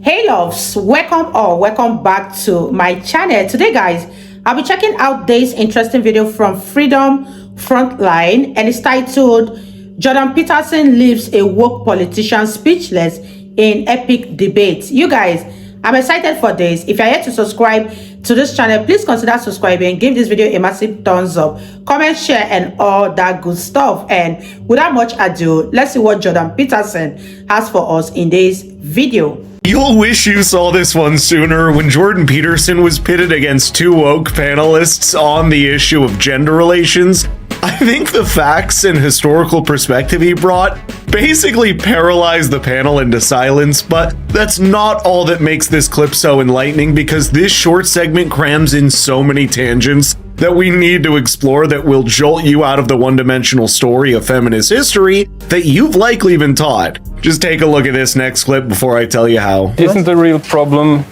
Hey loves, welcome back to my channel. Today guys, I'll be checking out this interesting video from Freedom Frontline, and it's titled Jordan Peterson Leaves a Woke Politician Speechless in Epic Debate. You guys, I'm excited for this. If you're yet to subscribe to this channel, please consider subscribing, give this video a massive thumbs up, comment, share, and all that good stuff. And without much ado, let's see what Jordan Peterson has for us in this video. You'll wish you saw this one sooner when Jordan Peterson was pitted against two woke panelists on the issue of gender relations. I think the facts and historical perspective he brought basically paralyzed the panel into silence, but that's not all that makes this clip so enlightening, because this short segment crams in so many tangents that we need to explore that will jolt you out of the one-dimensional story of feminist history that you've likely been taught. Just take a look at this next clip before I tell you how. Isn't the real problem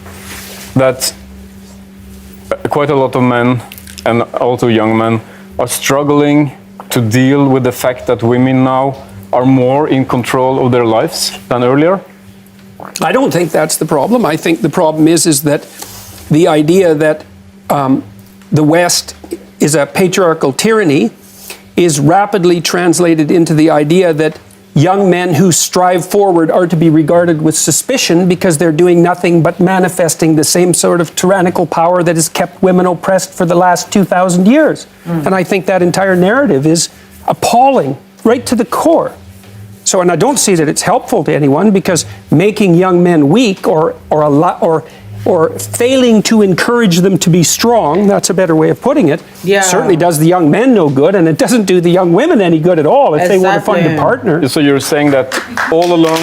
that quite a lot of men, and also young men, are struggling to deal with the fact that women now are more in control of their lives than earlier? I don't think that's the problem. I think the problem is that the idea that the West is a patriarchal tyranny is rapidly translated into the idea that young men who strive forward are to be regarded with suspicion because they're doing nothing but manifesting the same sort of tyrannical power that has kept women oppressed for the last 2,000 years. And I think that entire narrative is appalling, right to the core. So, and I don't see that it's helpful to anyone, because making young men weak or failing to encourage them to be strong, that's a better way of putting it, certainly does the young men no good, and it doesn't do the young women any good at all if they want to find a partner. So you're saying that all along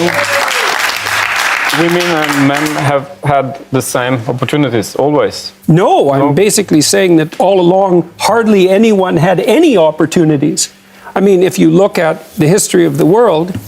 women and men have had the same opportunities, always? No, I'm basically saying that all along hardly anyone had any opportunities. I mean, if you look at the history of the world,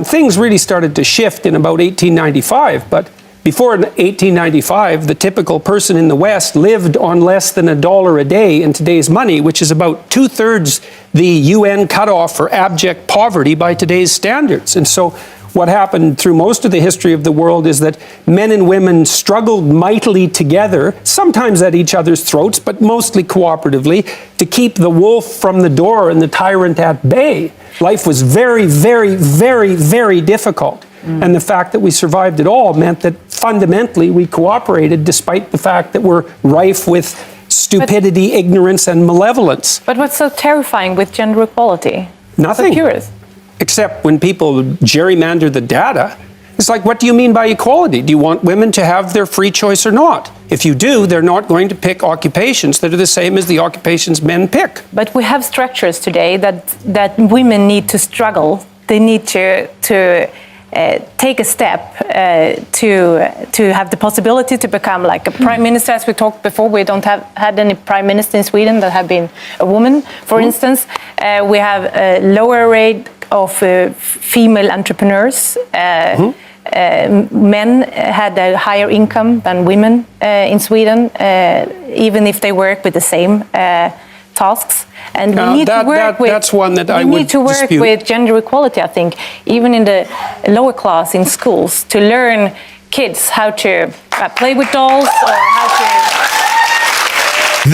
things really started to shift in about 1895, but before 1895, the typical person in the West lived on less than $1 a day in today's money, which is about 2/3 the UN cutoff for abject poverty by today's standards. And so what happened through most of the history of the world is that men and women struggled mightily together, sometimes at each other's throats, but mostly cooperatively, to keep the wolf from the door and the tyrant at bay. Life was very, very, very, very difficult. And the fact that we survived it all meant that fundamentally we cooperated, despite the fact that we're rife with stupidity, ignorance, and malevolence. But what's so terrifying with gender equality? Nothing. So curious. Except when people gerrymander the data, it's like, what do you mean by equality? Do you want women to have their free choice or not? If you do, they're not going to pick occupations that are the same as the occupations men pick. But we have structures today that women need to struggle. They need to take a step to have the possibility to become like a prime minister. As we talked before, we don't have had any prime minister in Sweden that have been a woman, for instance. We have a lower rate of female entrepreneurs. Men had a higher income than women in Sweden, even if they work with the same tasks. And we need to work with, that's one that I would we need to work dispute. with gender equality, I think, even in the lower class in schools, to learn kids how to play with dolls, or how to...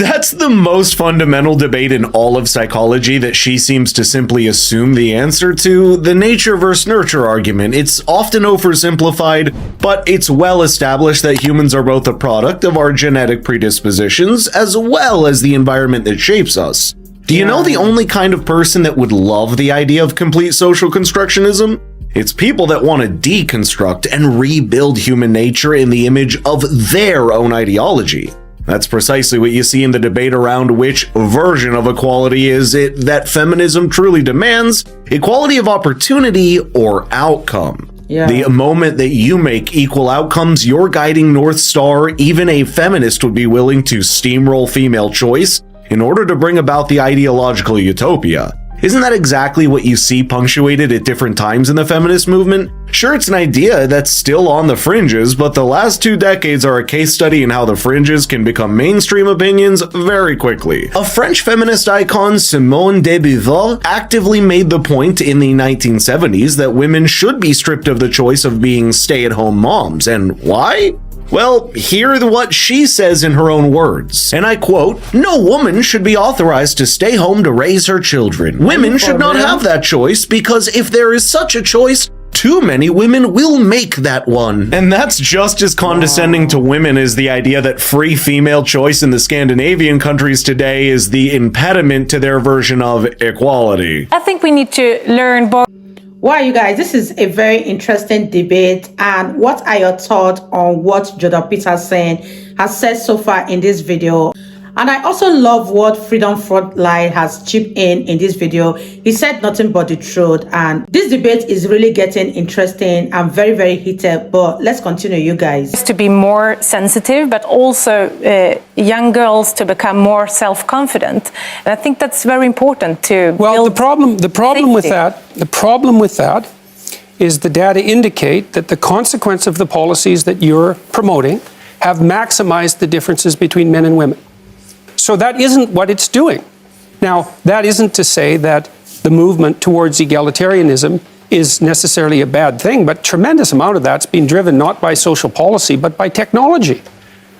That's the most fundamental debate in all of psychology that she seems to simply assume the answer to, the nature versus nurture argument. It's often oversimplified, but it's well established that humans are both a product of our genetic predispositions as well as the environment that shapes us. Do you know the only kind of person that would love the idea of complete social constructionism? It's people that want to deconstruct and rebuild human nature in the image of their own ideology. That's precisely what you see in the debate around which version of equality is it that feminism truly demands, equality of opportunity or outcome. The moment that you make equal outcomes your guiding North Star, even a feminist would be willing to steamroll female choice in order to bring about the ideological utopia. Isn't that exactly what you see punctuated at different times in the feminist movement? Sure, it's an idea that's still on the fringes, but the last 2 decades are a case study in how the fringes can become mainstream opinions very quickly. A French feminist icon, Simone de Beauvoir, actively made the point in the 1970s that women should be stripped of the choice of being stay-at-home moms. And why? Well, hear what she says in her own words, and I quote, "No woman should be authorized to stay home to raise her children. Women should not have that choice because if there is such a choice, too many women will make that one." And that's just as condescending to women as the idea that free female choice in the Scandinavian countries today is the impediment to their version of equality. I think we need to learn both. Wow, you guys, this is a very interesting debate. And what are your thoughts on what Jordan Peterson has said so far in this video? And I also love what Freedom Frontline has chipped in this video. He said nothing but the truth. And this debate is really getting interesting and very, very heated. But let's continue, you guys. To be more sensitive, but also young girls to become more self-confident. And I think that's very important to Well, build the problem with that is the data indicate that the consequence of the policies that you're promoting have maximized the differences between men and women. So that isn't what it's doing. Now, that isn't to say that the movement towards egalitarianism is necessarily a bad thing, but tremendous amount of that's been driven not by social policy, but by technology.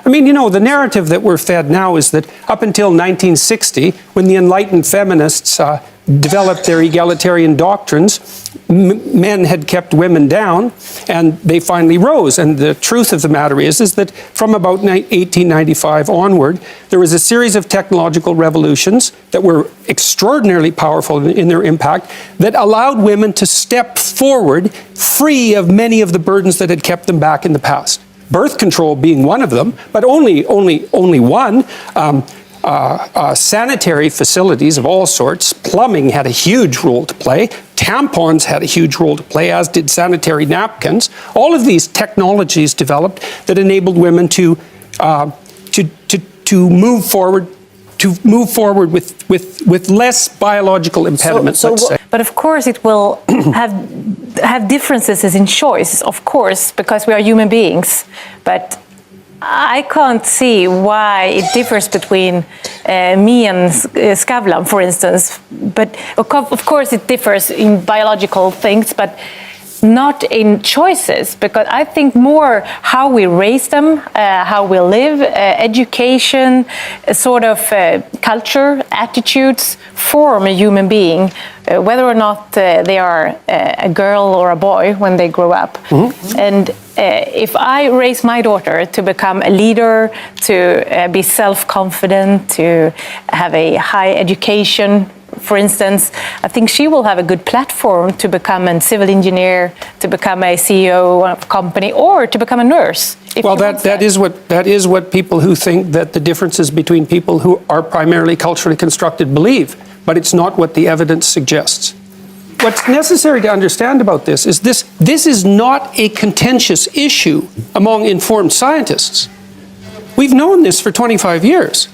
I mean, you know, the narrative that we're fed now is that up until 1960, when the enlightened feminists developed their egalitarian doctrines, men had kept women down, and they finally rose. And the truth of the matter is that from about 1895 onward, there was a series of technological revolutions that were extraordinarily powerful in their impact that allowed women to step forward free of many of the burdens that had kept them back in the past. Birth control being one of them, but only one. Sanitary facilities of all sorts, plumbing had a huge role to play, tampons had a huge role to play, as did sanitary napkins. All of these technologies developed that enabled women to move forward with less biological impediments, let's say. But of course it will have differences in choice, of course, because we are human beings. But I can't see why it differs between me and Skavlan, for instance. But of course it differs in biological things, but not in choices, because I think more how we raise them, how we live, education, sort of culture, attitudes form a human being, whether or not they are a girl or a boy when they grow up. Mm-hmm. And if I raise my daughter to become a leader, to be self-confident, to have a high education, for instance, I think she will have a good platform to become a civil engineer, to become a CEO of a company, or to become a nurse. Well, that is what people who think that the differences between people who are primarily culturally constructed believe, but it's not what the evidence suggests. What's necessary to understand about this is not a contentious issue among informed scientists. We've known this for 25 years.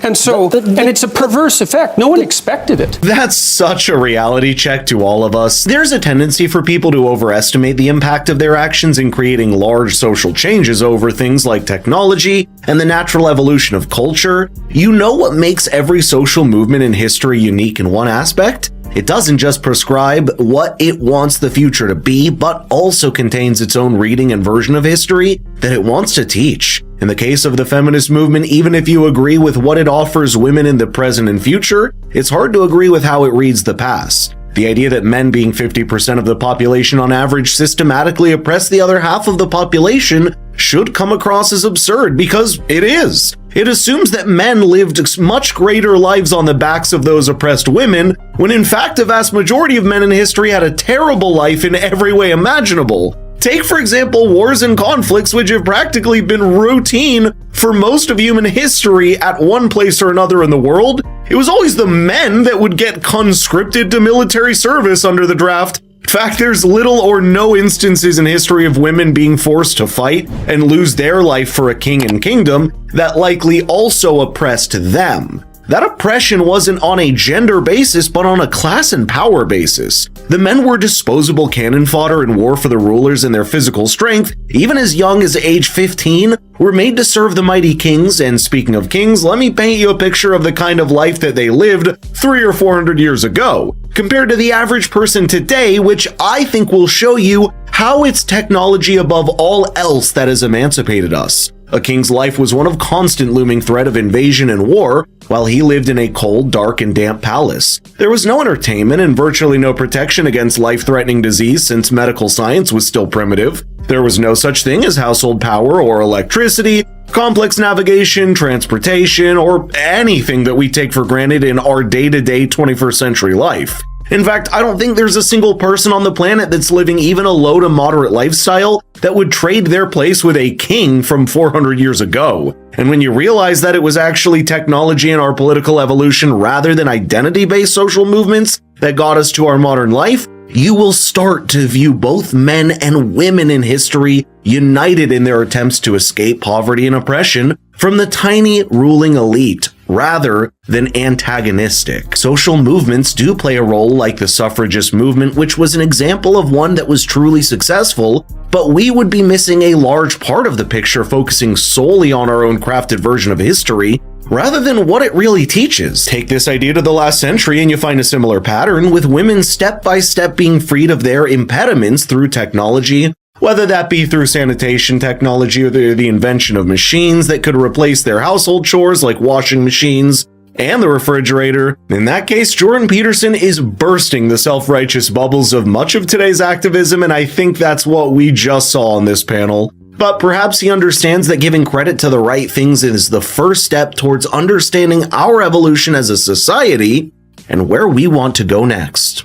And so, and it's a perverse effect. No one expected it. That's such a reality check to all of us. There's a tendency for people to overestimate the impact of their actions in creating large social changes over things like technology and the natural evolution of culture. You know what makes every social movement in history unique in one aspect? It doesn't just prescribe what it wants the future to be, but also contains its own reading and version of history that it wants to teach. In the case of the feminist movement, even if you agree with what it offers women in the present and future, it's hard to agree with how it reads the past. The idea that men, being 50% of the population on average, systematically oppress the other half of the population should come across as absurd, because it is. It assumes that men lived much greater lives on the backs of those oppressed women, when in fact a vast majority of men in history had a terrible life in every way imaginable. Take, for example, wars and conflicts, which have practically been routine for most of human history at one place or another in the world. It was always the men that would get conscripted to military service under the draft. In fact, there's little or no instances in history of women being forced to fight and lose their life for a king and kingdom that likely also oppressed them. that oppression wasn't on a gender basis, but on a class and power basis. The men were disposable cannon fodder in war for the rulers, and their physical strength, even as young as age 15, were made to serve the mighty kings. And speaking of kings, let me paint you a picture of the kind of life that they lived 300 or 400 years ago, compared to the average person today, which I think will show you how it's technology above all else that has emancipated us. A king's life was one of constant looming threat of invasion and war, while he lived in a cold, dark, and damp palace. There was no entertainment and virtually no protection against life-threatening disease since medical science was still primitive. There was no such thing as household power or electricity, complex navigation, transportation, or anything that we take for granted in our day-to-day 21st century life. In fact, I don't think there's a single person on the planet that's living even a low to moderate lifestyle that would trade their place with a king from 400 years ago. And when you realize that it was actually technology and our political evolution rather than identity-based social movements that got us to our modern life, you will start to view both men and women in history united in their attempts to escape poverty and oppression from the tiny ruling elite, rather than antagonistic. Social movements do play a role, like the suffragist movement, which was an example of one that was truly successful, but we would be missing a large part of the picture focusing solely on our own crafted version of history, rather than what it really teaches. Take this idea to the last century and you find a similar pattern, with women step by step being freed of their impediments through technology, whether that be through sanitation technology or the invention of machines that could replace their household chores like washing machines and the refrigerator. In that case, Jordan Peterson is bursting the self-righteous bubbles of much of today's activism, and I think that's what we just saw on this panel. But perhaps he understands that giving credit to the right things is the first step towards understanding our evolution as a society and where we want to go next.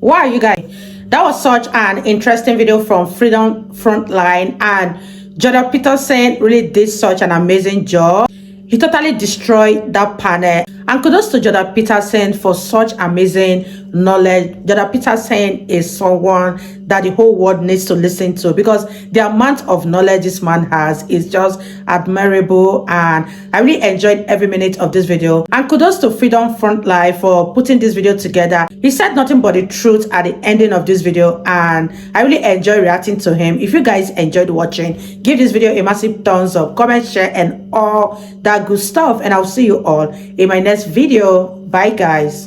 Wow, you guys, that was such an interesting video from Freedom Frontline, and Jordan Peterson really did such an amazing job. He totally destroyed that panel, and kudos to Jordan Peterson for such amazing knowledge. Jordan Peterson is someone that the whole world needs to listen to, because the amount of knowledge this man has is just admirable, and I really enjoyed every minute of this video. And kudos to Freedom Frontline for putting this video together. He said nothing but the truth at the ending of this video, and I really enjoy reacting to him. If you guys enjoyed watching, give this video a massive thumbs up, comment, share, and all that good stuff, and I'll see you all in my next video. Bye guys.